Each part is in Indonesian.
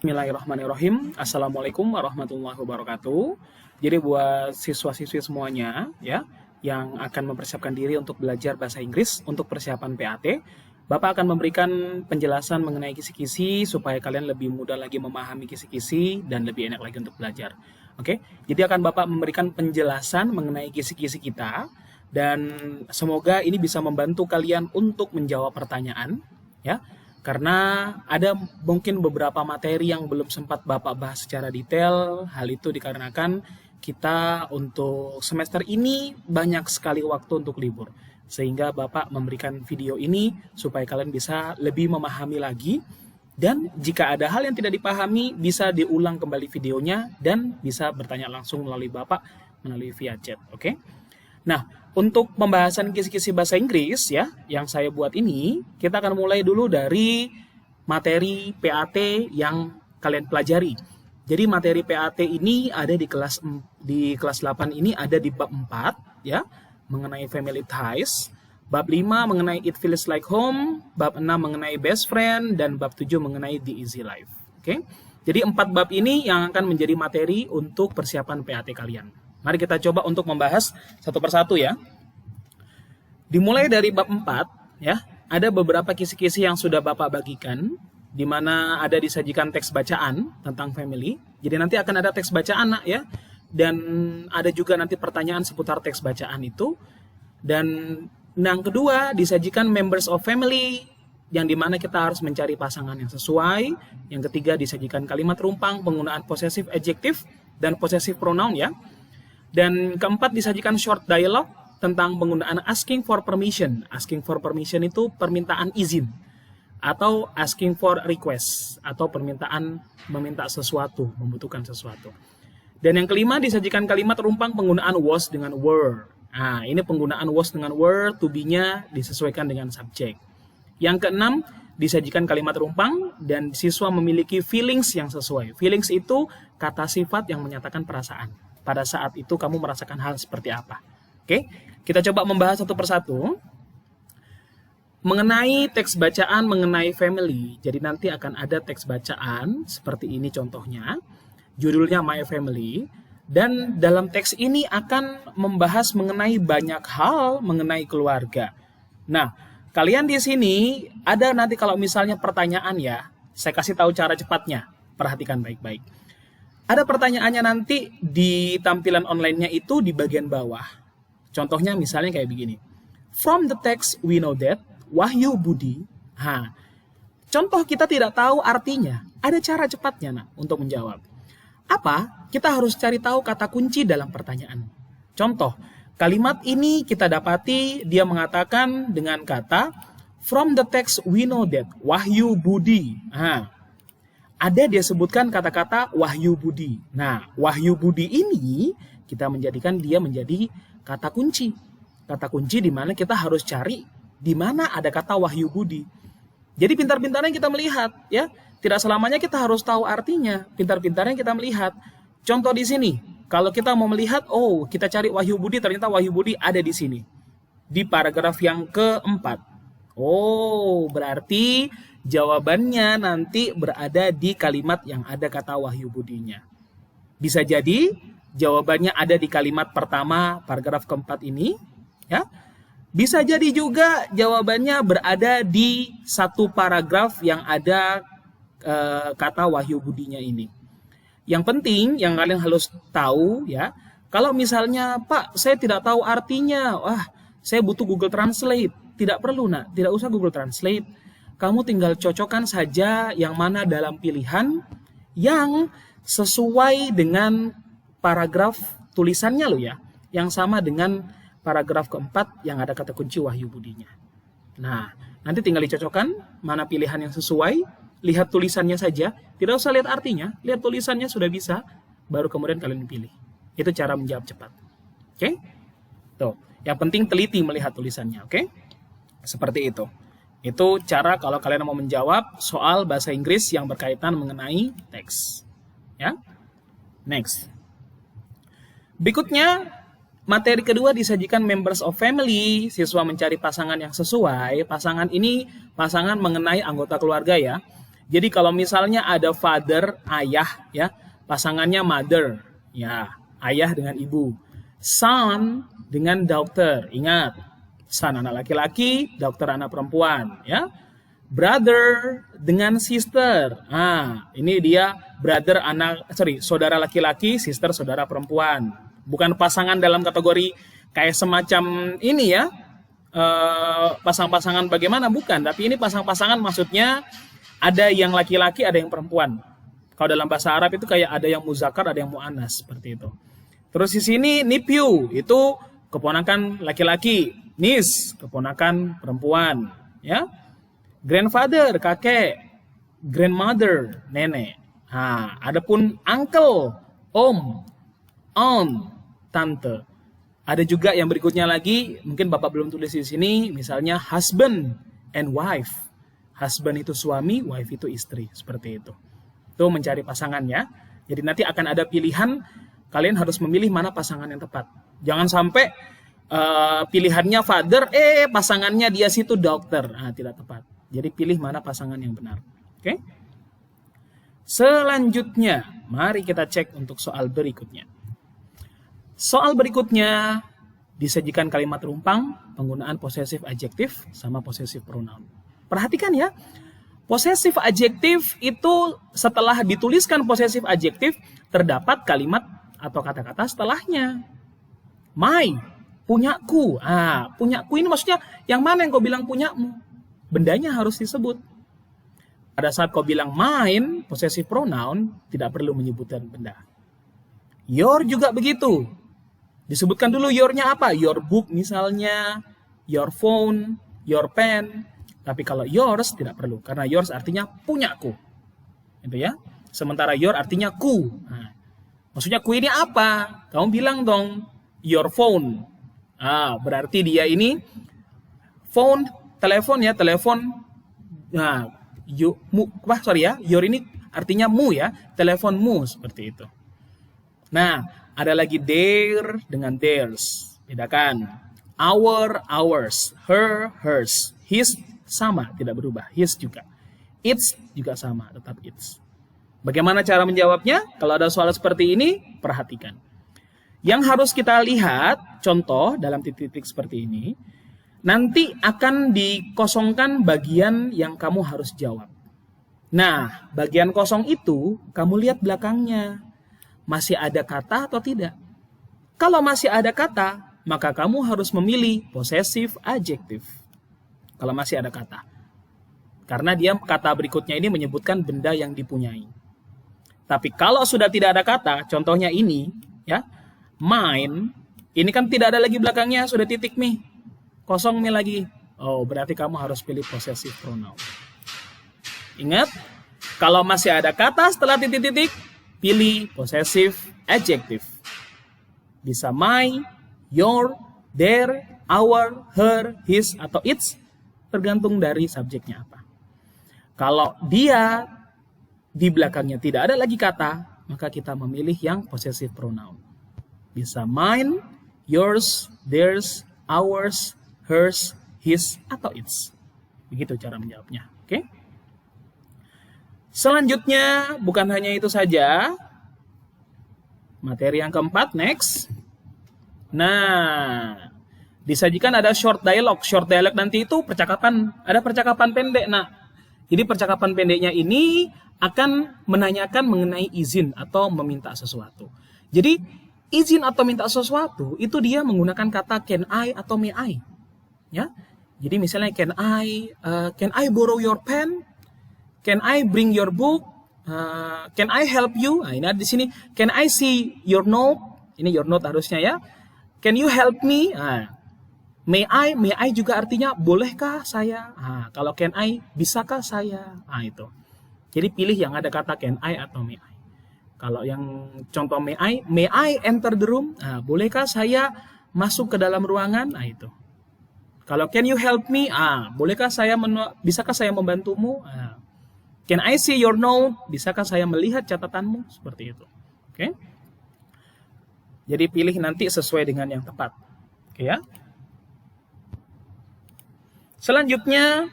Bismillahirrahmanirrahim. Assalamualaikum warahmatullahi wabarakatuh. Jadi buat siswa-siswi semuanya ya yang akan mempersiapkan diri untuk belajar bahasa Inggris untuk persiapan PAT, Bapak akan memberikan penjelasan mengenai kisi-kisi supaya kalian lebih mudah lagi memahami kisi-kisi dan lebih enak lagi untuk belajar. Oke, jadi akan Bapak memberikan penjelasan mengenai kisi-kisi kita dan semoga ini bisa membantu kalian untuk menjawab pertanyaan ya. Karena ada mungkin beberapa materi yang belum sempat Bapak bahas secara detail. Hal itu dikarenakan kita untuk semester ini banyak sekali waktu untuk libur. Sehingga Bapak memberikan video ini supaya kalian bisa lebih memahami lagi. Dan jika ada hal yang tidak dipahami, bisa diulang kembali videonya dan bisa bertanya langsung melalui Bapak melalui via chat. Oke? Nah, untuk pembahasan kisi-kisi bahasa Inggris ya, yang saya buat ini, kita akan mulai dulu dari materi PAT yang kalian pelajari. Jadi materi PAT ini ada di kelas 8 ini ada di bab 4 ya, mengenai family ties, bab 5 mengenai it feels like home, bab 6 mengenai best friend dan bab 7 mengenai the easy life. Oke. Jadi 4 bab ini yang akan menjadi materi untuk persiapan PAT kalian. Mari kita coba untuk membahas satu persatu ya. Dimulai dari bab 4 ya, ada beberapa kisi-kisi yang sudah Bapak bagikan di mana ada disajikan teks bacaan tentang family. Jadi nanti akan ada teks bacaan ya. Dan ada juga nanti pertanyaan seputar teks bacaan itu. Dan yang kedua disajikan members of family yang dimana kita harus mencari pasangan yang sesuai. Yang ketiga disajikan kalimat rumpang, penggunaan possessive adjective dan possessive pronoun ya. Dan keempat disajikan short dialogue tentang penggunaan asking for permission. Asking for permission itu permintaan izin. Atau asking for request. Atau permintaan meminta sesuatu, membutuhkan sesuatu. Dan yang kelima disajikan kalimat rumpang penggunaan was dengan were. Nah, ini penggunaan was dengan were, to be-nya disesuaikan dengan subjek. Yang keenam disajikan kalimat rumpang dan siswa memiliki feelings yang sesuai. Feelings itu kata sifat yang menyatakan perasaan. Pada saat itu kamu merasakan hal seperti apa. Oke, kita coba membahas satu persatu. Mengenai teks bacaan mengenai family. Jadi nanti akan ada teks bacaan seperti ini contohnya. Judulnya My Family. Dan dalam teks ini akan membahas mengenai banyak hal mengenai keluarga. Nah, kalian di sini ada nanti kalau misalnya pertanyaan ya, saya kasih tahu cara cepatnya. Perhatikan baik-baik. Ada pertanyaannya nanti di tampilan online-nya itu di bagian bawah. Contohnya misalnya kayak begini. From the text we know that Wahyu Budi. Contoh kita tidak tahu artinya. Ada cara cepatnya untuk menjawab. Apa? Kita harus cari tahu kata kunci dalam pertanyaan. Contoh, kalimat ini kita dapati dia mengatakan dengan kata from the text we know that Wahyu Budi. Ada dia sebutkan kata-kata Wahyu Budi. Nah, Wahyu Budi ini kita menjadikan dia menjadi kata kunci. Kata kunci di mana kita harus cari di mana ada kata Wahyu Budi. Jadi pintar-pintarnya kita melihat ya. Tidak selamanya kita harus tahu artinya. Pintar-pintarnya kita melihat. Contoh di sini, kalau kita mau melihat, kita cari Wahyu Budi, ternyata Wahyu Budi ada di sini. Di paragraf yang keempat. Berarti jawabannya nanti berada di kalimat yang ada kata Wahyu Budinya. Bisa jadi jawabannya ada di kalimat pertama paragraf keempat ini, ya. Bisa jadi juga jawabannya berada di satu paragraf yang ada kata Wahyu Budinya ini. Yang penting yang kalian harus tahu ya, kalau misalnya Pak saya tidak tahu artinya, saya butuh Google Translate. Tidak perlu tidak usah Google Translate. Kamu tinggal cocokkan saja yang mana dalam pilihan yang sesuai dengan paragraf tulisannya loh ya. Yang sama dengan paragraf keempat yang ada kata kunci Wahyu Budinya. Nah, nanti tinggal dicocokkan mana pilihan yang sesuai. Lihat tulisannya saja. Tidak usah lihat artinya. Lihat tulisannya sudah bisa. Baru kemudian kalian pilih. Itu cara menjawab cepat. Oke? Tuh. Yang penting teliti melihat tulisannya. Oke? Seperti itu. Itu cara kalau kalian mau menjawab soal bahasa Inggris yang berkaitan mengenai teks. Ya. Next. Berikutnya, materi kedua disajikan members of family. Siswa mencari pasangan yang sesuai. Pasangan ini pasangan mengenai anggota keluarga ya. Jadi kalau misalnya ada father, ayah, ya, pasangannya mother, ya, ayah dengan ibu. Son dengan daughter, ingat, son anak laki-laki, daughter anak perempuan, ya. Brother dengan sister, ini dia brother saudara laki-laki, sister saudara perempuan. Bukan pasangan dalam kategori kayak semacam ini ya, pasang-pasangan bagaimana, bukan, tapi ini pasang-pasangan maksudnya ada yang laki-laki, ada yang perempuan. Kalau dalam bahasa Arab itu kayak ada yang muzakkar, ada yang muannas, seperti itu. Terus di sini nephew itu keponakan laki-laki, niece keponakan perempuan, ya. Grandfather kakek, grandmother nenek. Adapun uncle, om, aunt, tante. Ada juga yang berikutnya lagi, mungkin Bapak belum tulis di sini, misalnya husband and wife. Husband itu suami, wife itu istri, seperti itu. Itu mencari pasangannya. Jadi nanti akan ada pilihan, kalian harus memilih mana pasangan yang tepat. Jangan sampai pilihannya father, pasangannya dia situ dokter. Tidak tepat. Jadi pilih mana pasangan yang benar. Oke? Selanjutnya, mari kita cek untuk soal berikutnya. Soal berikutnya disajikan kalimat rumpang, penggunaan possessive adjektif sama possessive pronoun. Perhatikan ya, possessive adjektif itu setelah dituliskan possessive adjektif terdapat kalimat atau kata-kata setelahnya. My, punyaku. Punyaku ini maksudnya yang mana yang kau bilang punyamu? Bendanya harus disebut. Pada saat kau bilang mine, possessive pronoun, tidak perlu menyebutkan benda. Your juga begitu. Disebutkan dulu your-nya apa? Your book misalnya, your phone, your pen. Tapi kalau yours tidak perlu, karena yours artinya punyaku. Itu ya. Sementara your artinya ku. Maksudnya ku ini apa? Kamu bilang dong, your phone. Berarti dia ini phone, telepon ya, telepon. Your ini artinya mu ya, teleponmu, seperti itu. Nah, ada lagi their dengan theirs. Bedakan. Our, ours. Her, hers. His, sama, tidak berubah. His juga. Its juga sama, tetap its. Bagaimana cara menjawabnya? Kalau ada soal seperti ini, perhatikan. Yang harus kita lihat, contoh dalam titik-titik seperti ini, nanti akan dikosongkan bagian yang kamu harus jawab. Nah, bagian kosong itu kamu lihat belakangnya. Masih ada kata atau tidak? Kalau masih ada kata, maka kamu harus memilih possessive adjective. Kalau masih ada kata. Karena dia kata berikutnya ini menyebutkan benda yang dipunyai. Tapi kalau sudah tidak ada kata, contohnya ini, ya, mine, ini kan tidak ada lagi belakangnya, sudah titik nih. Kosong nih lagi. Berarti kamu harus pilih possessive pronoun. Ingat, kalau masih ada kata setelah titik-titik, pilih possessive adjective. Bisa my, your, their, our, her, his, atau its, tergantung dari subjeknya apa. Kalau dia di belakangnya tidak ada lagi kata, maka kita memilih yang possessive pronoun. Bisa mine, yours, theirs, ours, hers, his, atau its. Begitu cara menjawabnya. Oke? Selanjutnya, bukan hanya itu saja. Materi yang keempat, next. Nah, disajikan ada short dialogue. Short dialogue nanti itu percakapan. Ada percakapan pendek. Nah, jadi percakapan pendeknya ini akan menanyakan mengenai izin atau meminta sesuatu. Jadi, izin atau minta sesuatu, itu dia menggunakan kata can I atau may I. Ya, jadi misalnya can I borrow your pen? Can I bring your book? Can I help you? Ini ada di sini. Can I see your note? Ini your note harusnya ya. Can you help me? May I juga artinya bolehkah saya? Kalau can I, bisakah saya? Itu. Jadi pilih yang ada kata can I atau may I. Kalau yang contoh may I enter the room? Bolehkah saya masuk ke dalam ruangan? Itu. Kalau can you help me? Bisakah saya membantumu? Can I see your note? Bisakah saya melihat catatanmu? Seperti itu. Oke? Jadi pilih nanti sesuai dengan yang tepat. Oke ya? Selanjutnya,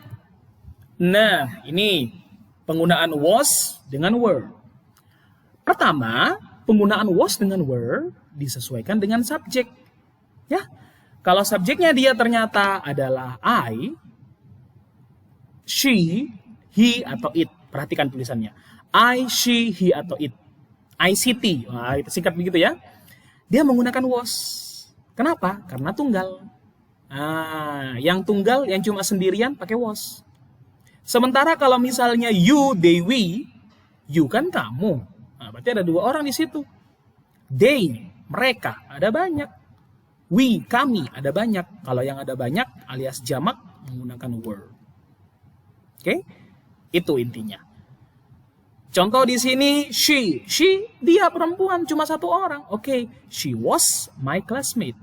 nah ini penggunaan was dengan were. Pertama, penggunaan was dengan were disesuaikan dengan subjek. Ya, kalau subjeknya dia ternyata adalah I, she, he, atau it. Perhatikan tulisannya. I, she, he, atau it. ICT. Wah, itu singkat begitu ya. Dia menggunakan was. Kenapa? Karena tunggal. Nah, yang tunggal, yang cuma sendirian pakai was. Sementara kalau misalnya you, they, we, you kan kamu. Nah, berarti ada dua orang di situ. They, mereka, ada banyak. We, kami, ada banyak. Kalau yang ada banyak alias jamak menggunakan were. Oke? Itu intinya. Contoh di sini she dia perempuan cuma satu orang. Oke, she was my classmate.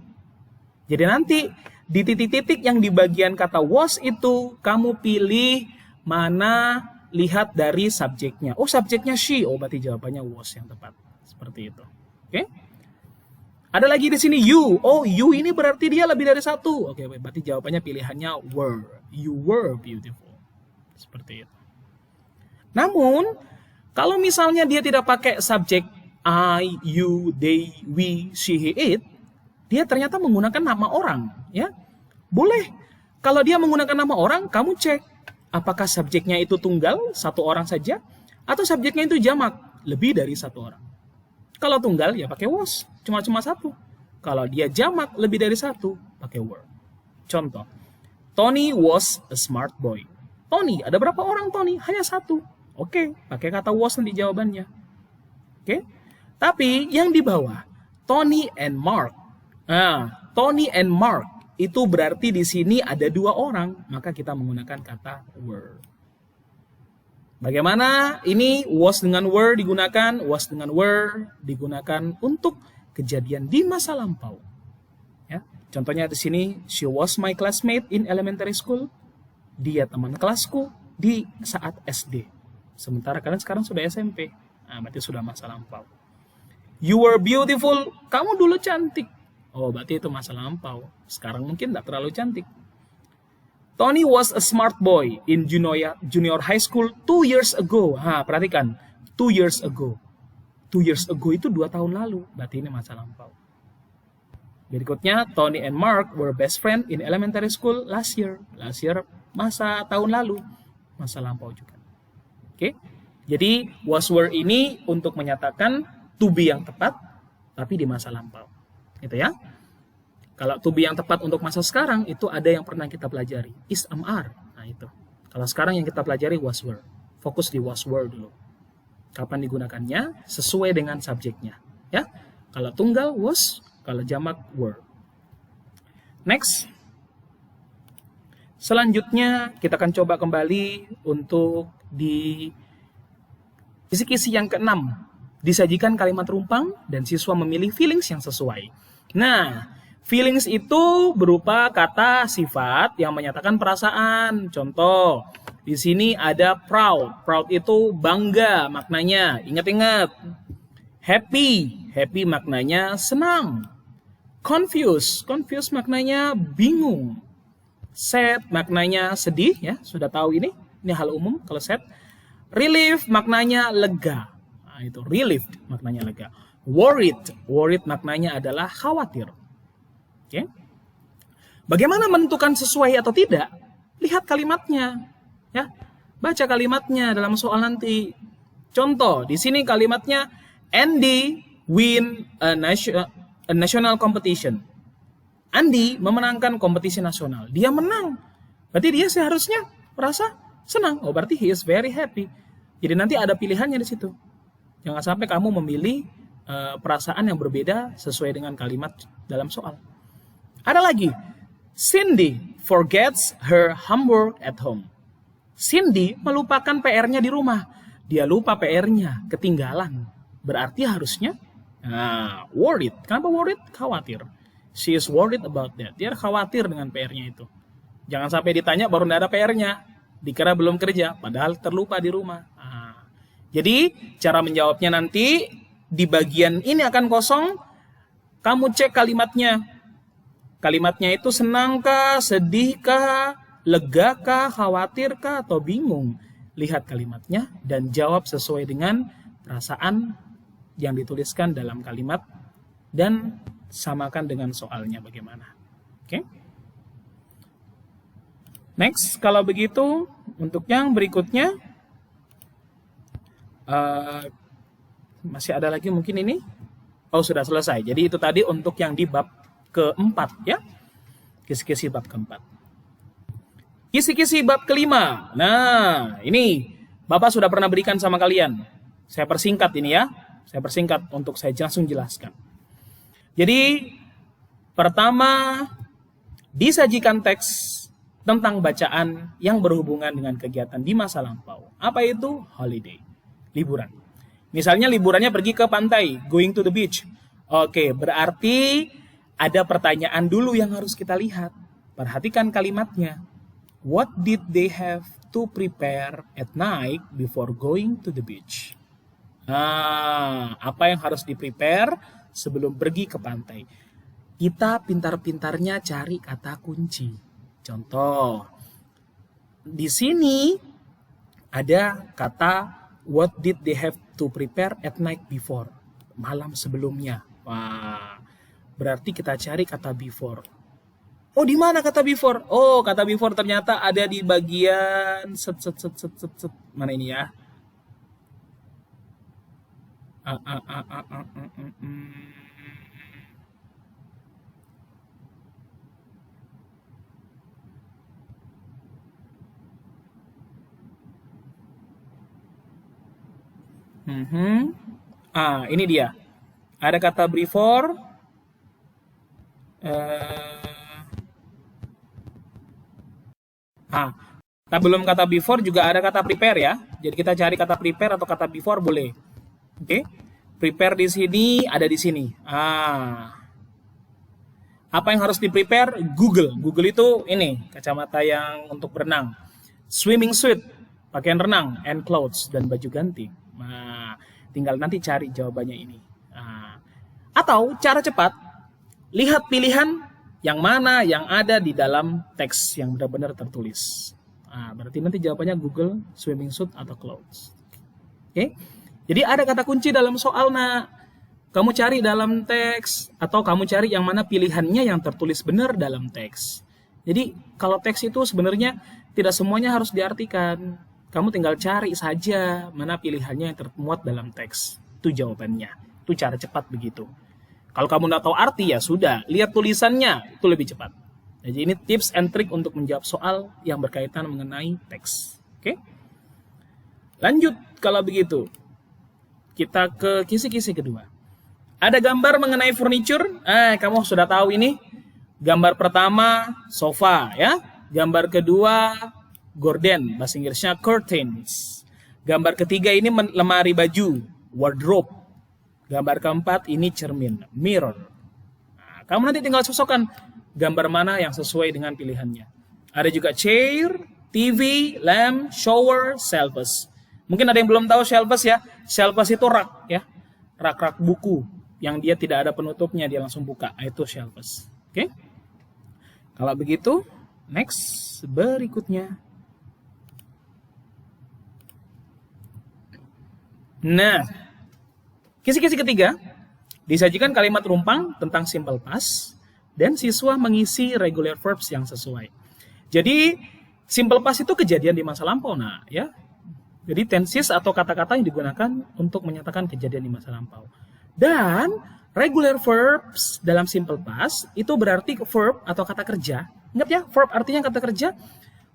Jadi nanti di titik-titik yang di bagian kata was itu kamu pilih mana, lihat dari subjeknya. Oh, subjeknya she. Oh, berarti jawabannya was yang tepat. Seperti itu. Oke? Ada lagi di sini you. Oh, you ini berarti dia lebih dari satu. Oke, berarti jawabannya pilihannya were. You were beautiful. Seperti itu. Namun, kalau misalnya dia tidak pakai subjek I, you, they, we, she, he, it, dia ternyata menggunakan nama orang, ya. Boleh. Kalau dia menggunakan nama orang, kamu cek apakah subjeknya itu tunggal, satu orang saja, atau subjeknya itu jamak, lebih dari satu orang. Kalau tunggal, ya pakai was, cuma satu. Kalau dia jamak, lebih dari satu, pakai were. Contoh, Tony was a smart boy. Tony, ada berapa orang Tony? Hanya satu. Oke, pakai kata was nanti jawabannya. Oke, tapi yang di bawah, Tony and Mark. Nah, Tony and Mark itu berarti di sini ada dua orang, maka kita menggunakan kata were. Bagaimana ini was dengan were digunakan? Was dengan were digunakan untuk kejadian di masa lampau. Ya, contohnya di sini, she was my classmate in elementary school. Dia teman kelasku di saat SD. Sementara kalian sekarang sudah SMP. Nah, berarti sudah masa lampau. You were beautiful. Kamu dulu cantik. Oh, berarti itu masa lampau. Sekarang mungkin tidak terlalu cantik. Tony was a smart boy in junior high school 2 years ago. Perhatikan. 2 years ago. 2 years ago itu 2 tahun lalu. Berarti ini masa lampau. Berikutnya, Tony and Mark were best friend in elementary school last year. Last year, masa tahun lalu. Masa lampau juga. Oke, jadi was were ini untuk menyatakan to be yang tepat, tapi di masa lampau. Gitu ya. Kalau to be yang tepat untuk masa sekarang, itu ada yang pernah kita pelajari. Is, am, are. Nah itu. Kalau sekarang yang kita pelajari was were. Fokus di was were dulu. Kapan digunakannya? Sesuai dengan subjeknya. Ya. Kalau tunggal, was. Kalau jamak, were. Next. Selanjutnya, kita akan coba kembali untuk di kisi-kisi yang ke-6. Disajikan kalimat rumpang dan siswa memilih feelings yang sesuai. Nah, feelings itu berupa kata sifat yang menyatakan perasaan. Contoh, di sini ada proud. Proud itu bangga maknanya. Ingat-ingat. Happy. Happy maknanya senang. Confused. Confused maknanya bingung. Sad maknanya sedih, ya, sudah tahu ini hal umum kalau sad. Relief maknanya lega. Nah, itu relieved maknanya lega. Worried maknanya adalah khawatir. Oke. Bagaimana menentukan sesuai atau tidak? Lihat kalimatnya, ya. Baca kalimatnya dalam soal nanti. Contoh, di sini kalimatnya Andy win a national competition. Andi memenangkan kompetisi nasional. Dia menang. Berarti dia seharusnya merasa senang. Oh, berarti he is very happy. Jadi nanti ada pilihannya di situ. Jangan sampai kamu memilih perasaan yang berbeda sesuai dengan kalimat dalam soal. Ada lagi. Cindy forgets her homework at home. Cindy melupakan PR-nya di rumah. Dia lupa PR-nya, ketinggalan. Berarti harusnya worried. Kenapa worried? Khawatir. She is worried about that. Dia khawatir dengan PR-nya itu. Jangan sampai ditanya baru tidak ada PR-nya. Dikira belum kerja, padahal terlupa di rumah. Jadi, cara menjawabnya nanti, di bagian ini akan kosong, kamu cek kalimatnya. Kalimatnya itu senangkah, sedihkah, legakah, khawatirkah, atau bingung. lihat kalimatnya, dan jawab sesuai dengan perasaan yang dituliskan dalam kalimat, dan samakan dengan soalnya bagaimana. Oke? Next, kalau begitu, untuk yang berikutnya, masih ada lagi mungkin ini. Oh, sudah selesai. Jadi itu tadi untuk yang di bab keempat, ya. Kisi-kisi bab keempat. Kisi-kisi bab kelima. Nah, ini Bapak sudah pernah berikan sama kalian. Saya persingkat ini ya. Saya persingkat untuk saya langsung jelaskan. Jadi, pertama, disajikan teks tentang bacaan yang berhubungan dengan kegiatan di masa lampau. Apa itu? Holiday. Liburan. Misalnya liburannya pergi ke pantai, going to the beach. Oke, berarti ada pertanyaan dulu yang harus kita lihat. Perhatikan kalimatnya. What did they have to prepare at night before going to the beach? Apa yang harus di-prepare sebelum pergi ke pantai? Kita pintar-pintarnya cari kata kunci. Contoh, di sini ada kata what did they have to prepare at night before? Malam sebelumnya. Wah, berarti kita cari kata before. Oh, di mana kata before? Oh, kata before ternyata ada di bagian mana ini ya? Ini dia. Ada kata before. Sebelum kata before juga ada kata prepare ya. Jadi kita cari kata prepare atau kata before boleh. Oke. Prepare di sini, ada di sini. Apa yang harus di-prepare? Google. Google itu ini, kacamata yang untuk berenang. Swimming suit, pakaian renang, and clothes, dan baju ganti. Nah, tinggal nanti cari jawabannya ini. Atau cara cepat, lihat pilihan yang mana yang ada di dalam teks yang benar-benar tertulis. Berarti nanti jawabannya Google, swimming suit, atau clothes. Oke? Jadi ada kata kunci dalam soal, kamu cari dalam teks, atau kamu cari yang mana pilihannya yang tertulis benar dalam teks. Jadi kalau teks itu sebenarnya tidak semuanya harus diartikan. Kamu tinggal cari saja mana pilihannya yang termuat dalam teks. Itu jawabannya. Itu cara cepat begitu. Kalau kamu nggak tahu arti ya sudah, lihat tulisannya, itu lebih cepat. Jadi ini tips and trick untuk menjawab soal yang berkaitan mengenai teks. Oke? Lanjut kalau begitu. Kita ke kisi-kisi kedua. Ada gambar mengenai furniture. Kamu sudah tahu ini. Gambar pertama, sofa ya. Gambar kedua, gorden. Bahasa Inggrisnya curtains. Gambar ketiga ini lemari baju, wardrobe. Gambar keempat ini cermin, mirror. Kamu nanti tinggal cocokkan gambar mana yang sesuai dengan pilihannya. Ada juga chair, TV, lamp, shower, shelves. Mungkin ada yang belum tahu shelves ya. Shelves itu rak ya. Rak-rak buku yang dia tidak ada penutupnya, dia langsung buka. Itu shelves. Oke? Kalau begitu, next berikutnya. Nah, kisi-kisi ketiga disajikan kalimat rumpang tentang simple past dan siswa mengisi regular verbs yang sesuai. Jadi simple past itu kejadian di masa lampau, ya. Jadi tenses atau kata-kata yang digunakan untuk menyatakan kejadian di masa lampau. Dan regular verbs dalam simple past itu berarti verb atau kata kerja. Ingat ya, verb artinya kata kerja.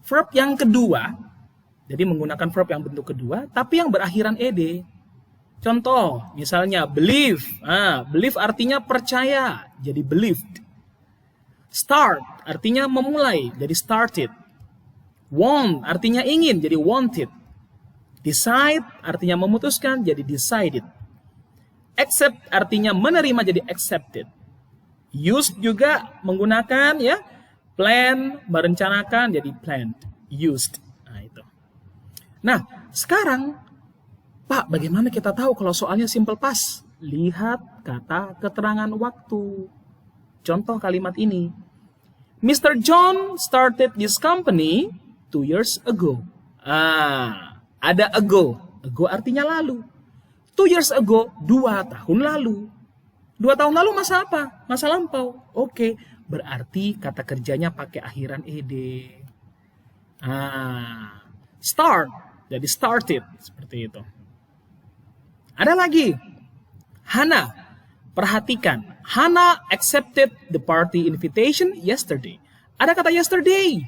Verb yang kedua, jadi menggunakan verb yang bentuk kedua, tapi yang berakhiran ed. Contoh, misalnya believe. Believe artinya percaya, jadi believed. Start artinya memulai, jadi started. Want artinya ingin, jadi wanted. Decide artinya memutuskan, jadi decided. Accept artinya menerima, jadi accepted. Use juga menggunakan ya, plan, merencanakan, jadi planned. Used. Itu. Nah, sekarang Pak, bagaimana kita tahu kalau soalnya simple past? Lihat kata keterangan waktu. Contoh kalimat ini. Mr. John started this company 2 years ago. Ada ago. Ago artinya lalu. 2 years ago, 2 tahun lalu. 2 tahun lalu masa apa? Masa lampau. Oke, berarti kata kerjanya pakai akhiran ed. Start. Jadi started. Seperti itu. Ada lagi. Hana. Perhatikan. Hana accepted the party invitation yesterday. Ada kata yesterday.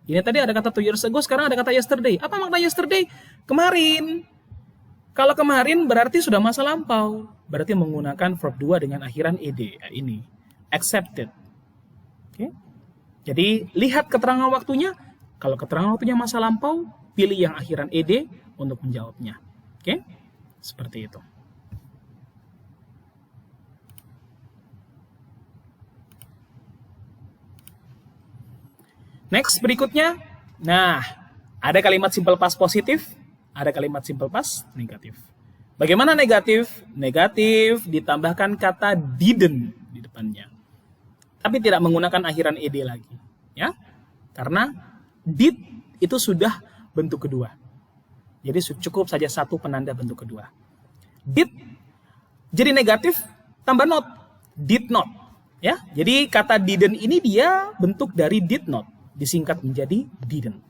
Ini tadi ada kata 2 years ago, sekarang ada kata yesterday. Apa makna yesterday? Kemarin. Kalau kemarin berarti sudah masa lampau. Berarti menggunakan verb 2 dengan akhiran ed. Ini. Accepted. Oke. Jadi lihat keterangan waktunya. Kalau keterangan waktunya masa lampau, pilih yang akhiran ed untuk menjawabnya. Oke. Seperti itu. Next, berikutnya. Nah, ada kalimat simple past positif, ada kalimat simple past negatif. Bagaimana negatif? Negatif ditambahkan kata didn't di depannya. Tapi tidak menggunakan akhiran ed lagi. Ya, karena did itu sudah bentuk kedua. Jadi cukup saja satu penanda bentuk kedua. Did. Jadi negatif tambah not. Did not. Ya, jadi kata didn't ini dia bentuk dari did not. Disingkat menjadi didn't.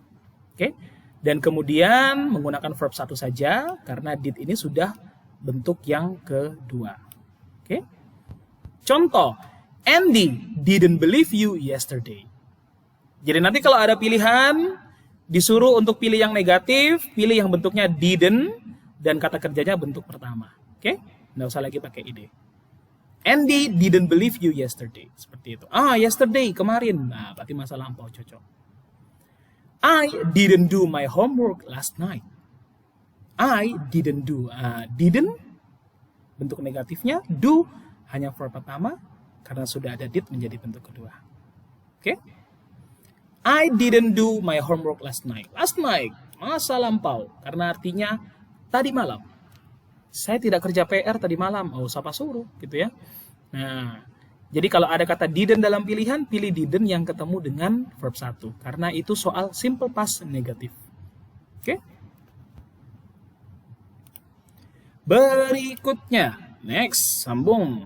Oke. Dan kemudian menggunakan verb 1 saja karena did ini sudah bentuk yang kedua. Oke. Contoh, Andy didn't believe you yesterday. Jadi nanti kalau ada pilihan disuruh untuk pilih yang negatif, pilih yang bentuknya didn't dan kata kerjanya bentuk pertama. Oke? Nggak usah lagi pakai id. Andy didn't believe you yesterday. Seperti itu. Yesterday, kemarin. Nah, berarti masa lampau cocok. I didn't do my homework last night. I didn't do. Didn't, bentuk negatifnya. Do, hanya verb pertama. Karena sudah ada did menjadi bentuk kedua. Oke? I didn't do my homework last night. Last night, masa lampau. Karena artinya tadi malam. Saya tidak kerja PR tadi malam. Siapa suruh gitu ya. Nah, jadi kalau ada kata didn't dalam pilihan, pilih didn't yang ketemu dengan verb 1. Karena itu soal simple past negatif. Oke? Berikutnya. Next, sambung.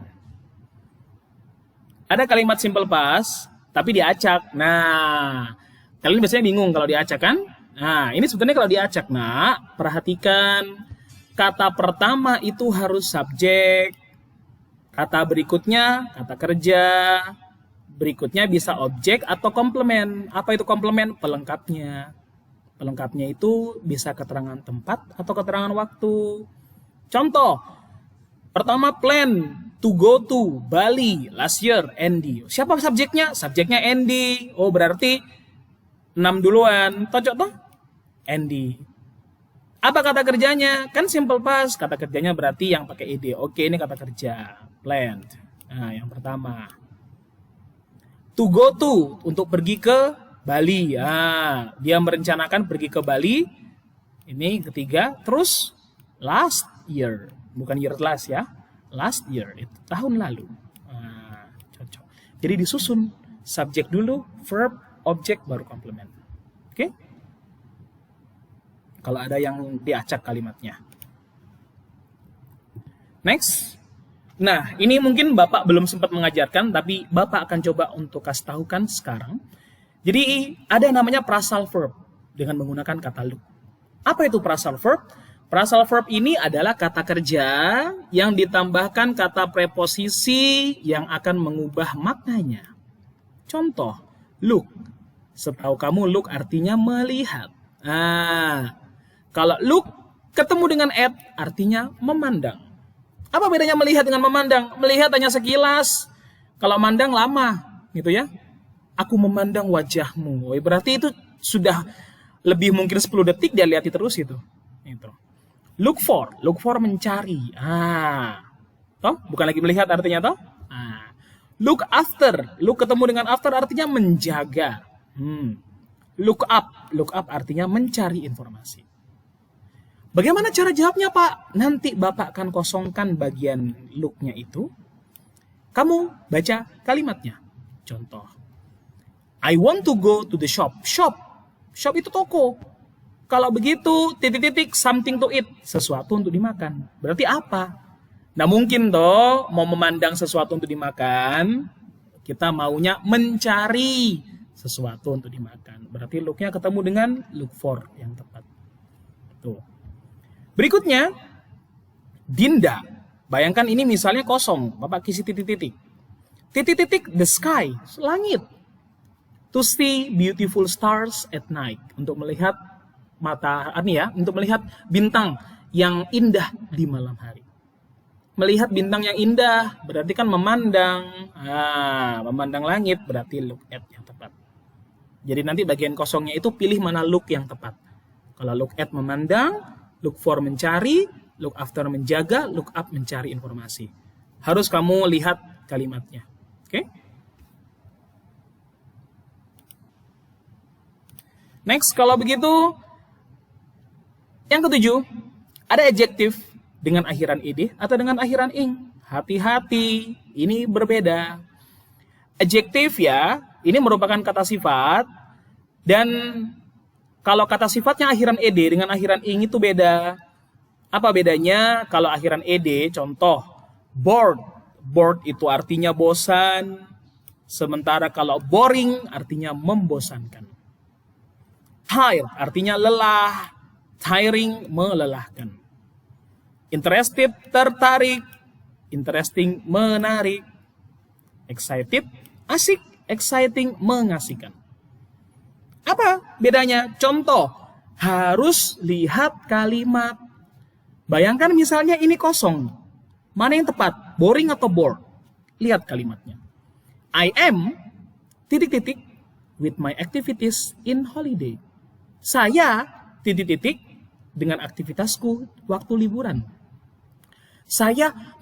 Ada kalimat simple past, tapi diacak. Nah, kalian biasanya bingung kalau diacak kan? Nah, ini sebenarnya kalau diacak, nak, perhatikan. Kata pertama itu harus subjek. Kata berikutnya, kata kerja. Berikutnya bisa objek atau komplement. Apa itu komplement? Pelengkapnya. Pelengkapnya itu bisa keterangan tempat atau keterangan waktu. Contoh, pertama plan, to go to, Bali, last year, Andy. Siapa subjeknya? Subjeknya Andy. Berarti 6 duluan. Cocok toh? Andy. Apa kata kerjanya? Kan simple past. Kata kerjanya berarti yang pakai id. Oke, ini kata kerja. Planned. Nah, yang pertama. To go to, untuk pergi ke Bali. Dia merencanakan pergi ke Bali. Ini ketiga. Terus, last year. Bukan year last ya. Last year. Itu tahun lalu. Cocok. Jadi disusun. Subjek dulu, verb, objek, baru komplement. Oke? Kalau ada yang diacak kalimatnya. Next. Nah, ini mungkin Bapak belum sempat mengajarkan, tapi Bapak akan coba untuk kasih tahukan sekarang. Jadi, ada namanya phrasal verb dengan menggunakan kata look. Apa itu phrasal verb? Phrasal verb ini adalah kata kerja yang ditambahkan kata preposisi yang akan mengubah maknanya. Contoh, look. Setahu kamu, look artinya melihat. Kalau look ketemu dengan at artinya memandang. Apa bedanya melihat dengan memandang? Melihat hanya sekilas. Kalau mandang lama, gitu ya. Aku memandang wajahmu. Berarti itu sudah lebih mungkin 10 detik dia lihat terus itu. Look for mencari. Toh, bukan lagi melihat artinya toh? Look after, look ketemu dengan after artinya menjaga. Look up artinya mencari informasi. Bagaimana cara jawabnya, Pak? Nanti Bapak akan kosongkan bagian look-nya itu. Kamu baca kalimatnya. Contoh. I want to go to the shop. Shop itu toko. kalau begitu, titik-titik, something to eat, sesuatu untuk dimakan. Berarti apa? Nah mungkin toh, mau memandang sesuatu untuk dimakan, kita maunya mencari sesuatu untuk dimakan. Berarti look-nya ketemu dengan look for yang tepat. Tuh. Berikutnya, Dinda. Bayangkan ini misalnya kosong, Bapak kisi titik-titik. Titik-titik, the sky, langit. To see beautiful stars at night. Untuk melihat untuk melihat bintang yang indah di malam hari. Melihat bintang yang indah berarti kan memandang. Memandang langit berarti look at yang tepat. Jadi nanti bagian kosongnya itu pilih mana look yang tepat. Kalau look at memandang, look for mencari, look after menjaga, look up mencari informasi. Harus kamu lihat kalimatnya. Oke? Next, kalau begitu, yang ketujuh, ada adjektif dengan akhiran ed atau dengan akhiran ing. Hati-hati, ini berbeda. Adjektif ya, ini merupakan kata sifat, dan kalau kata sifatnya akhiran ed dengan akhiran ing itu beda. Apa bedanya? Kalau akhiran ed, contoh, bored. Bored itu artinya bosan, sementara kalau boring artinya membosankan. Tired artinya lelah, tiring melelahkan. Interested tertarik, interesting menarik. Excited asik, exciting mengasihkan. Apa bedanya? Contoh, harus lihat kalimat. Bayangkan misalnya ini kosong. Mana yang tepat? Boring atau bored? Lihat kalimatnya. I am titik-titik with my activities in holiday. Saya titik-titik dengan aktivitasku waktu liburan.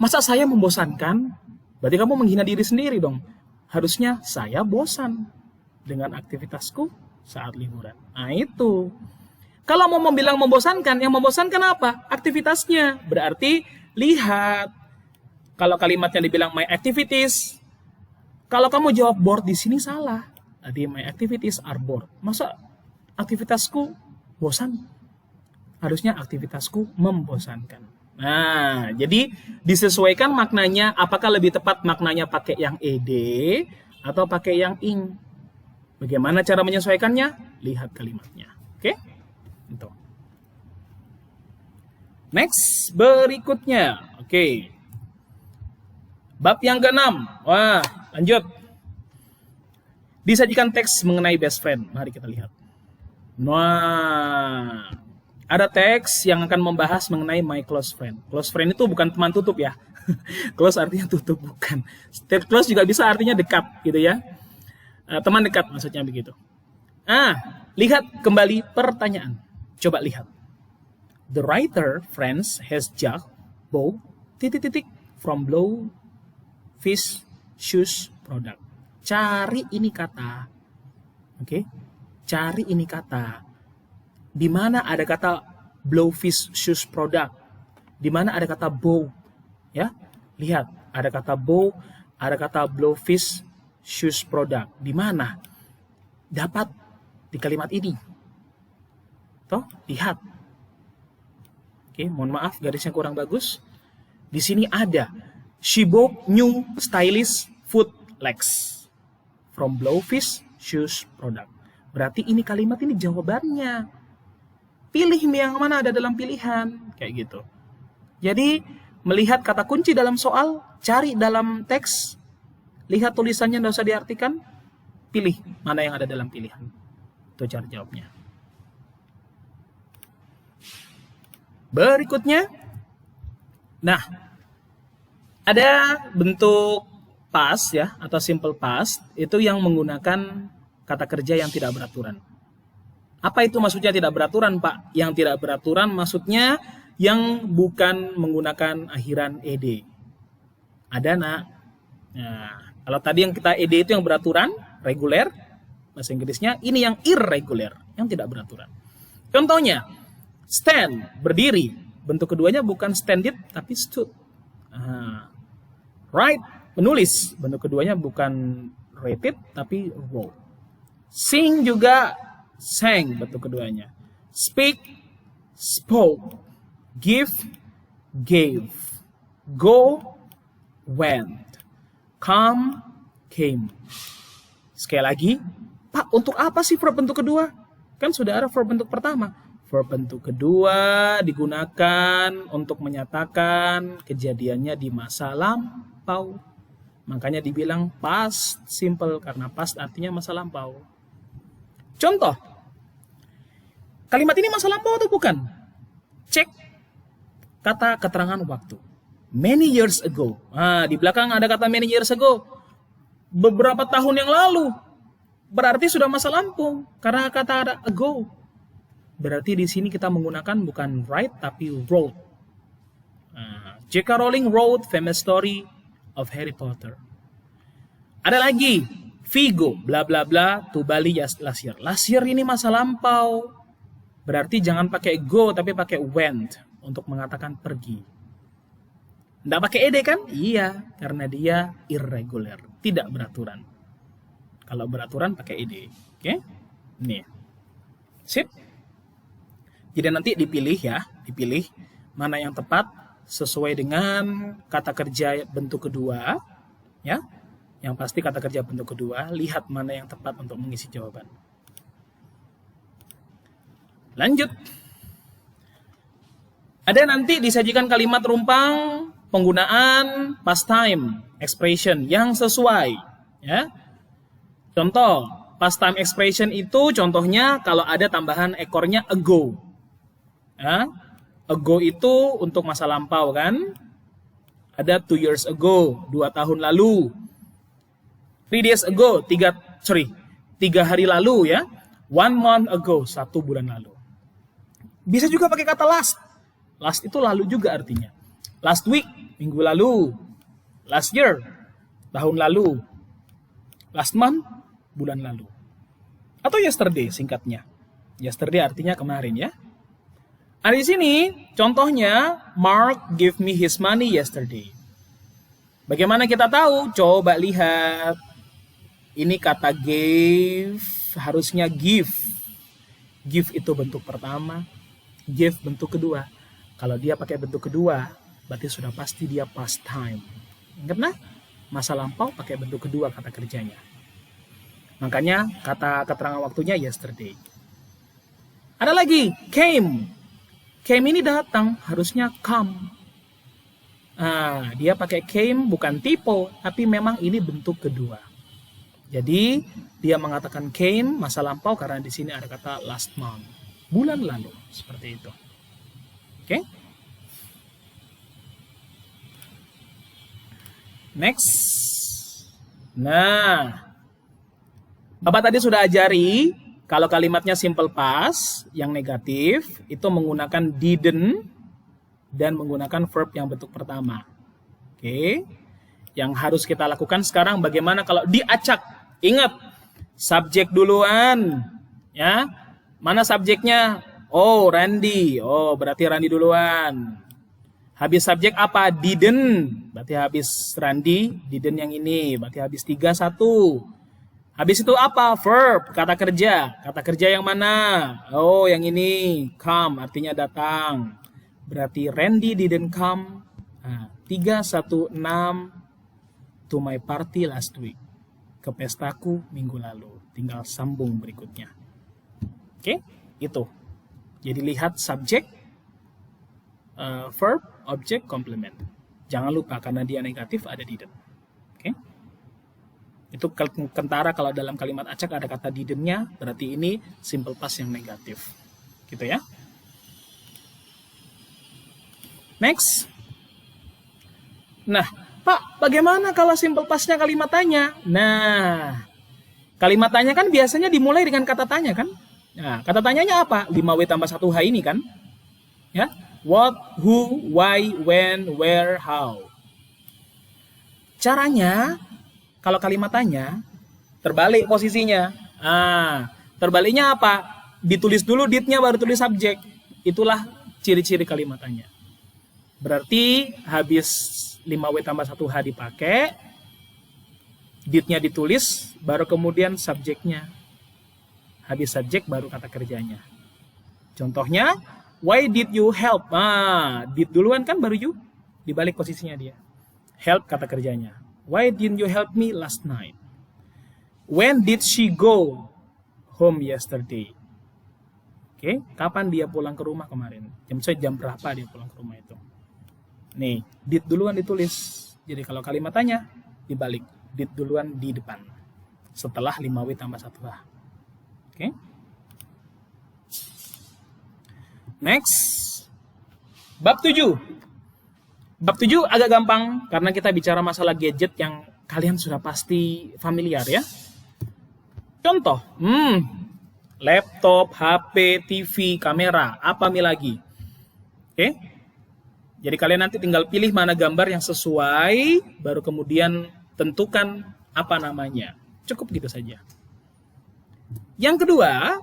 Masa saya membosankan? Berarti kamu menghina diri sendiri dong. Harusnya saya bosan dengan aktivitasku saat liburan. Nah itu. Kalau mau bilang membosankan, yang membosankan apa? Aktivitasnya. Berarti lihat. Kalau kalimatnya dibilang my activities, kalau kamu jawab bored di sini salah. Jadi my activities are bored. Masa aktivitasku bosan? Harusnya aktivitasku membosankan. Nah, jadi disesuaikan maknanya, apakah lebih tepat maknanya pakai yang ed atau pakai yang ing. Bagaimana cara menyesuaikannya? Lihat kalimatnya. Oke? Itu. Next, berikutnya. Oke. Bab yang ke-6. Wah, lanjut. Disajikan teks mengenai best friend. Mari kita lihat. Nah, ada teks yang akan membahas mengenai my close friend. Close friend itu bukan teman tutup ya. Close artinya tutup, bukan. Step close juga bisa artinya dekat gitu ya. Teman dekat maksudnya begitu. Lihat kembali pertanyaan. Coba lihat. The writer friends has just bought titik-titik from Blowfish shoes product. Cari ini kata. Oke. Cari ini kata. Di mana ada kata Blowfish shoes product? Di mana ada kata bow? Ya. Lihat, ada kata bow, ada kata Blowfish shoes product. Di mana? Dapat di kalimat ini. Toh, lihat. Oke, mohon maaf garisnya kurang bagus. Di sini ada she bought new stylish foot legs from Blowfish shoes product. Berarti ini kalimat ini jawabannya. Pilih yang mana ada dalam pilihan, kayak gitu. Jadi, melihat kata kunci dalam soal, cari dalam teks, lihat tulisannya tidak usah diartikan, pilih mana yang ada dalam pilihan. Itu cara jawabnya. Berikutnya, nah, ada bentuk past ya atau simple past itu yang menggunakan kata kerja yang tidak beraturan. Apa itu maksudnya tidak beraturan, Pak? Yang tidak beraturan maksudnya yang bukan menggunakan akhiran ed. Ada, Nak. Nah, kalau tadi yang kita ed itu yang beraturan, reguler, bahasa Inggrisnya, ini yang irregular, yang tidak beraturan. Contohnya, stand, berdiri. Bentuk keduanya bukan standing tapi stood. Write, menulis. Bentuk keduanya bukan rated tapi wrote. Sing juga sang bentuk keduanya. Speak, spoke. Give, gave. Go, went. Come, came. Sekali lagi, Pak, untuk apa sih verb bentuk kedua? Kan sudah ada verb bentuk pertama. Verb bentuk kedua digunakan untuk menyatakan kejadiannya di masa lampau. Makanya dibilang past simple, karena past artinya masa lampau. Contoh, kalimat ini masa lampau atau bukan? Cek kata keterangan waktu. Many years ago. Nah, di belakang ada kata many years ago. Beberapa tahun yang lalu. Berarti sudah masa lampau karena kata ada ago. Berarti di sini kita menggunakan bukan write tapi wrote. J.K. Rowling wrote famous story of Harry Potter. Ada lagi, Vigo, bla bla bla, to Bali last year. Last year ini masa lampau. Berarti jangan pakai go tapi pakai went untuk mengatakan pergi. Nggak pakai ed kan? Iya, karena dia irregular, tidak beraturan. Kalau beraturan pakai ed. Oke? Nih. Sip. Jadi nanti dipilih mana yang tepat sesuai dengan kata kerja bentuk kedua, ya. Yang pasti kata kerja bentuk kedua, lihat mana yang tepat untuk mengisi jawaban. Lanjut. Ada nanti disajikan kalimat rumpang penggunaan past time expression yang sesuai, ya. Contoh, past time expression itu contohnya kalau ada tambahan ekornya ago. Ya, ago itu untuk masa lampau kan? Ada 2 years ago, 2 tahun lalu. 3 days ago, 3 hari lalu ya. 1 month ago, 1 bulan lalu. Bisa juga pakai kata last. Last itu lalu juga artinya. Last week, minggu lalu. Last year, tahun lalu. Last month, bulan lalu. Atau yesterday singkatnya. Yesterday artinya kemarin ya. Nah, di sini contohnya Mark gave me his money yesterday. Bagaimana kita tahu? Coba lihat. Ini kata gave harusnya give. Give itu bentuk pertama, give bentuk kedua. Kalau dia pakai bentuk kedua, berarti sudah pasti dia past time. Ingat nah? Masa lampau pakai bentuk kedua kata kerjanya. Makanya kata keterangan waktunya yesterday. Ada lagi, came. Came ini datang, harusnya come. Dia pakai came bukan typo, tapi memang ini bentuk kedua. Jadi dia mengatakan came masa lampau karena di sini ada kata last month, bulan lalu, seperti itu. Oke? Next. Nah, Bapak tadi sudah ajari. Kalau kalimatnya simple past yang negatif itu menggunakan didn't dan menggunakan verb yang bentuk pertama. Oke. Yang harus kita lakukan sekarang bagaimana kalau diacak? Ingat, subjek duluan. Ya. Mana subjeknya? Oh, Randy. Oh, berarti Randy duluan. Habis subjek apa? Didn't. Berarti habis Randy, didn't yang ini. Berarti habis 3-1. Habis itu apa? Verb, kata kerja. Kata kerja yang mana? Oh, yang ini. Come, artinya datang. Berarti Randy didn't come. 3-1-6 to my party last week. Ke pestaku minggu lalu. Tinggal sambung berikutnya. Oke, itu. Jadi lihat subjek, verb, object, complement. Jangan lupa karena dia negatif ada didn't. Oke. Itu kentara kalau dalam kalimat acak ada kata didn't-nya, berarti ini simple past yang negatif. Gitu ya. Next. Nah, Pak, bagaimana kalau simple past-nya kalimat tanya? Nah, kalimat tanya kan biasanya dimulai dengan kata tanya kan? Nah, kata tanyanya apa? 5W tambah 1H ini kan? Ya. What, who, why, when, where, how. Caranya kalau kalimat tanya, terbalik posisinya. Terbaliknya apa? Ditulis dulu did-nya baru tulis subjek. Itulah ciri-ciri kalimat tanya. Berarti habis 5W tambah 1H dipakai, did-nya ditulis, baru kemudian subjeknya. Habis subjek baru kata kerjanya. Contohnya, why did you help? Did duluan kan baru you. Dibalik posisinya dia. Help kata kerjanya. Why didn't you help me last night? When did she go home yesterday? Oke, kapan dia pulang ke rumah kemarin? Jam berapa dia pulang ke rumah itu? Nih, did duluan ditulis. Jadi kalau kalimat tanya, dibalik. Did duluan di depan. Setelah 5W tambah 1H. Oke. Next. Bab 7. Bab 7 agak gampang karena kita bicara masalah gadget yang kalian sudah pasti familiar ya. Contoh, laptop, HP, TV, kamera, apa lagi? Oke. Jadi kalian nanti tinggal pilih mana gambar yang sesuai, baru kemudian tentukan apa namanya. Cukup gitu saja. Yang kedua,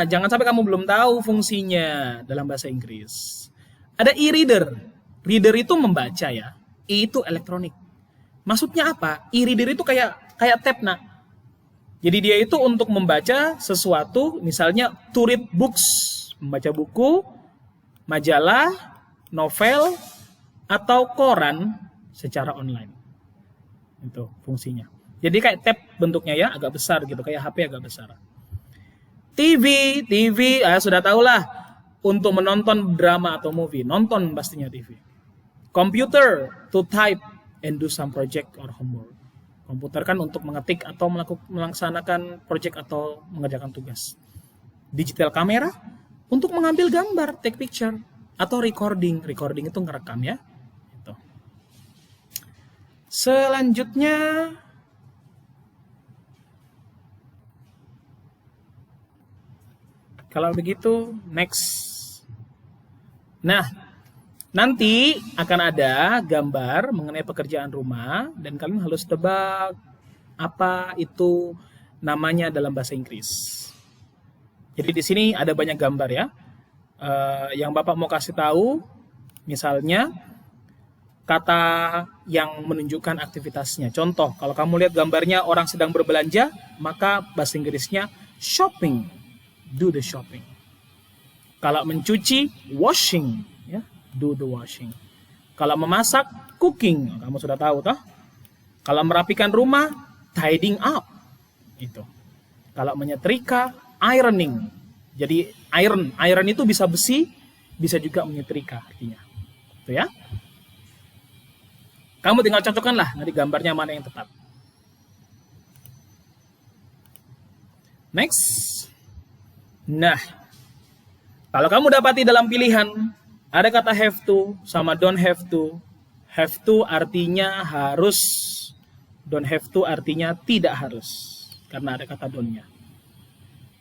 jangan sampai kamu belum tahu fungsinya dalam bahasa Inggris. Ada e-reader. Reader itu membaca ya. E itu elektronik. Maksudnya apa? E-reader itu kayak tab nak. Jadi dia itu untuk membaca sesuatu, misalnya to read books, membaca buku, majalah, novel, atau koran secara online. Itu fungsinya. Jadi kayak tab bentuknya ya, agak besar gitu, kayak HP agak besar. TV, sudah tahulah untuk menonton drama atau movie, nonton pastinya TV. Computer, to type and do some project or homework. Komputer kan untuk mengetik atau melaksanakan project atau mengerjakan tugas. Digital kamera untuk mengambil gambar, take picture, atau recording. Recording itu ngerekam ya. Itu. Selanjutnya, kalau begitu, next. Nah, nanti akan ada gambar mengenai pekerjaan rumah dan kalian harus tebak apa itu namanya dalam bahasa Inggris. Jadi di sini ada banyak gambar ya. Yang Bapak mau kasih tahu, misalnya kata yang menunjukkan aktivitasnya. Contoh, kalau kamu lihat gambarnya orang sedang berbelanja, maka bahasa Inggrisnya shopping, do the shopping. Kalau mencuci, washing, ya. Do the washing. Kalau memasak, cooking. Kamu sudah tahu toh? Kalau merapikan rumah, tidying up. Itu. Kalau menyetrika, ironing. Jadi iron itu bisa besi, bisa juga menyetrika artinya. Itu ya. Kamu tinggal cocokkanlah nanti gambarnya mana yang tepat. Next. Nah, kalau kamu dapati dalam pilihan ada kata have to sama don't have to. Have to artinya harus. Don't have to artinya tidak harus. Karena ada kata don't-nya.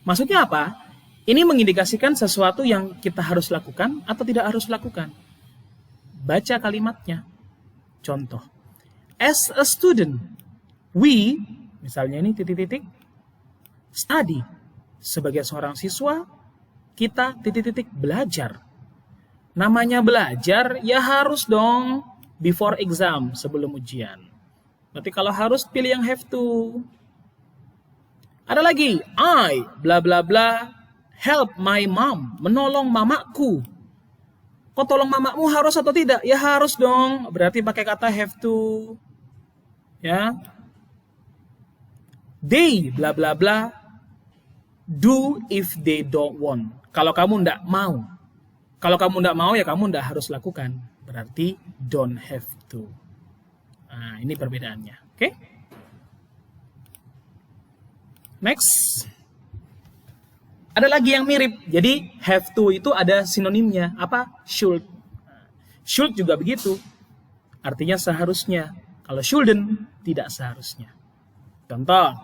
Maksudnya apa? Ini mengindikasikan sesuatu yang kita harus lakukan atau tidak harus lakukan. Baca kalimatnya. Contoh. As a student, we, misalnya ini titik-titik, study. Sebagai seorang siswa, kita titik-titik belajar. Namanya belajar, ya harus dong before exam, sebelum ujian. Berarti kalau harus pilih yang have to. Ada lagi, I, bla bla bla, help my mom, menolong mamaku. Kok tolong mamamu harus atau tidak? Ya harus dong, berarti pakai kata have to. Ya. They, bla bla bla, do if they don't want. Kalau kamu ndak mau. Kalau kamu ndak mau ya kamu ndak harus lakukan. Berarti don't have to. Nah, ini perbedaannya. Oke? Next. Ada lagi yang mirip. Jadi have to itu ada sinonimnya. Apa? Should. Should juga begitu. Artinya seharusnya. Kalau shouldn't, tidak seharusnya. Contoh.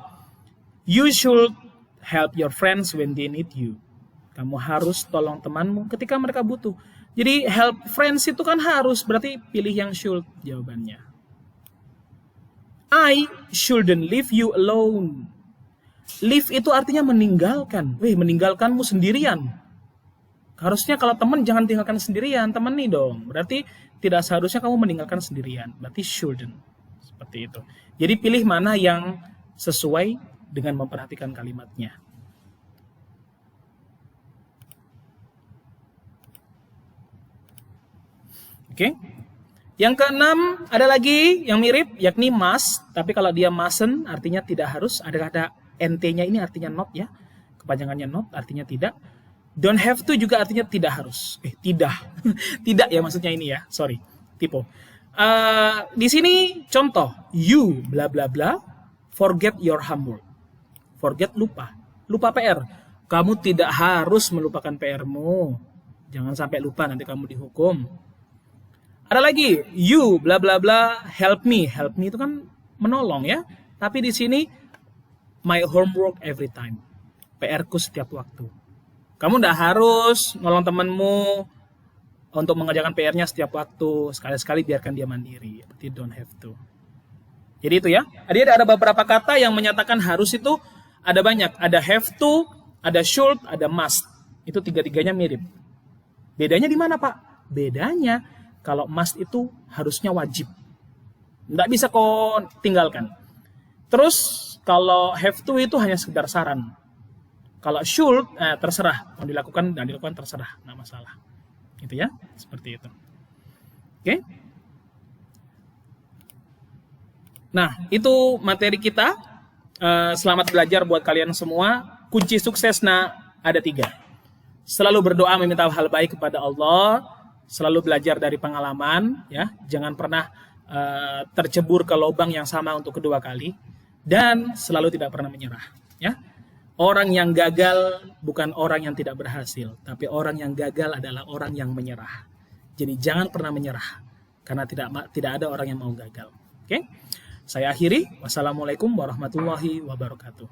You should help your friends when they need you. Kamu harus tolong temanmu ketika mereka butuh. Jadi help friends itu kan harus, berarti pilih yang should jawabannya. I shouldn't leave you alone. Leave itu artinya meninggalkan. Meninggalkanmu sendirian. Harusnya kalau teman jangan tinggalkan sendirian, temani dong. Berarti tidak seharusnya kamu meninggalkan sendirian. Berarti shouldn't. Seperti itu. Jadi pilih mana yang sesuai dengan memperhatikan kalimatnya. Oke. Yang keenam, ada lagi yang mirip, yakni must. Tapi kalau dia mustn't, artinya tidak harus. Ada kata nt-nya ini artinya not ya. Kepanjangannya not, artinya tidak. Don't have to juga artinya tidak harus. Tidak. Tidak ya maksudnya ini ya. Sorry, typo. Di sini contoh. You, bla bla bla, forget your homework. Forget, lupa. Lupa PR. Kamu tidak harus melupakan PR-mu. Jangan sampai lupa, nanti kamu dihukum. Ada lagi, you bla bla bla help me. Help me itu kan menolong ya. Tapi di sini my homework every time. PR-ku setiap waktu. Kamu tidak harus nolong temanmu untuk mengerjakan PR-nya setiap waktu. Sekali-sekali biarkan dia mandiri. You don't have to. Jadi itu ya. Jadi ada beberapa kata yang menyatakan harus itu ada banyak. Ada have to, ada should, ada must. Itu tiga-tiganya mirip. Bedanya di mana, Pak? Bedanya kalau must itu harusnya wajib. Nggak bisa kau tinggalkan. Terus kalau have to itu hanya sekedar saran. Kalau should, terserah. Mau dilakukan, dan dilakukan terserah. Nggak masalah. Gitu ya. Seperti itu. Oke. Nah, itu materi kita. Selamat belajar buat kalian semua. Kunci sukses ada 3. Selalu berdoa meminta hal baik kepada Allah. Selalu belajar dari pengalaman, ya. Jangan pernah tercebur ke lubang yang sama untuk kedua kali, dan selalu tidak pernah menyerah, ya. Orang yang gagal bukan orang yang tidak berhasil, tapi orang yang gagal adalah orang yang menyerah. Jadi jangan pernah menyerah, karena tidak ada orang yang mau gagal. Oke? Saya akhiri. Wassalamualaikum warahmatullahi wabarakatuh.